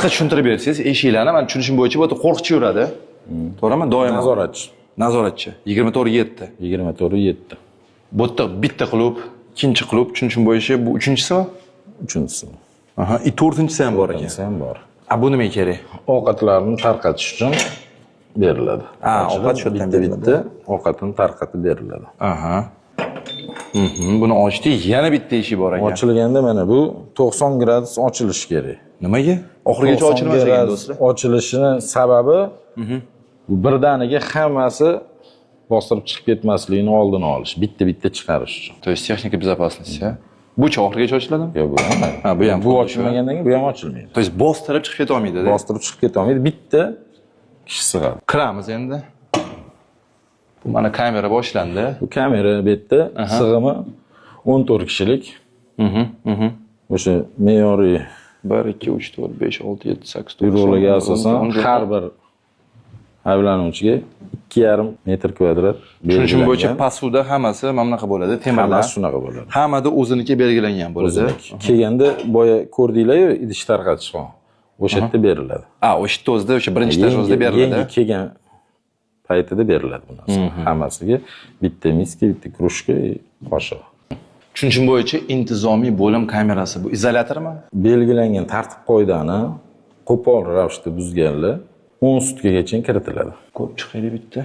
qisqa tushuntirib bersangiz, eshiklarni men tushunishim bo'yicha bu yerda qo'riqchi yuradi. To'g'rimi? Doim Nazoratchi. Nazoratchi. 24/7. 24/7. Bu yerda bitta klub, ikkinchi klub, tushunishim bo'yicha bu uchinchisi. Uchinchisi. Aha, и to'rtinchisi ham bor ekan. Ham bor. A bu nimaga kerak? Ovqatlarni tarqatish uchun beriladi. Ovqat shu yerdan bitta ovqatni tarqatib beriladi. Aha. Buni ochdik, yana bitta eshik bor ekan. Ochilganda mana bu 90 gradus ochilishi kerak. Nimaga? Oxirigacha ochilmas ekan do'stlar. Ochilishining sababi bu birdaniga hammasi bostirib chiqib ketmasligini oldini olish, bitta chiqarish uchun. То есть texnika безопасности, ha? Bu-chi oxirigacha ochiladimi? Yo'q, bu ham. Ha, bu ham. Bu ochilmagandan keyin bu ham ochilmaydi. То есть bostirib chiqib keta olmaydi-da. Bostirib chiqib keta olmaydi, bitta kishi sig'adi. Kiramiz endi. Bu mana kamera boshlandi. Bu kamera bu yerda sig'imi 14 kishilik. O'sha me'yoriy 1 2 3 4 5 6 7 8 9 buyruqlarga asosan har bir ayblanuvchiga 2,5 metr kvadrat belgilangan. Tushunishim bo'yicha pasuvda hammasi mana bunaqa bo'ladi, temirlar. Hammasi shunaqa bo'ladi. Hammada o'ziniki belgilangan bo'ladi. Kelganda boya ko'rdinglar-ku, idish tarqatish bor. O'sha yerda beriladi. O'sha yerda o'zida o'sha birinchi etajda beriladi. Yangi kelgan paytida beriladi bu narsa. Hammasiga bitta miska, bitta krujka, qoshiq. Tushunishim bo'yicha intizomiy bo'lim kamerasi bu izolyatormi? Belgilangan tartib-qoidani qo'pol ravishda buzganlar 10 sutkagacha kiritiladi. Ko'p chiqaylik bitta.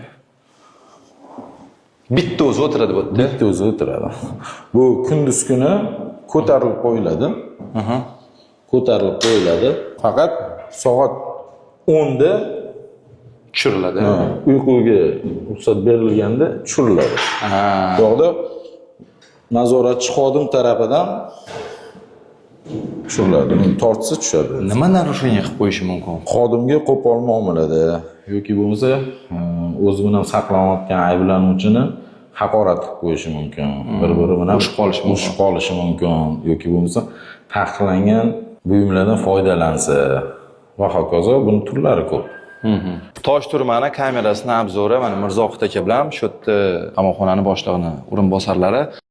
Bitta o'zi o'tiradi bu yerda. Bitta o'zi o'tiradi. Bu kunduz kuni ko'tarilib qo'yiladi. Ko'tarilib qo'yiladi. Faqat soat 10 da tushiriladi. Uyquga ruxsat berilganda tushiriladi. Bu yoqda nazoratchi xodim tarafidan tushiriladi. Tortsa tushadi. Nima narushение qilib qo'yishi mumkin? Xodimga qo'pol muomalada yoki bo'lmasa o'zi bilan saqlanayotgan ayblanuvchini haqorat qilib qo'yishi mumkin. Bir-biri bilan urushib qolishi mumkin yoki bo'lmasa taqiqlangan buyumlardan foydalansa va hokazo. Buning turlari ko'p. Tosh turmani kamerasini obzori mana Mirzoqut aka bilan shu yerda qamoqxonani boshlig'ining o'rinbosarlari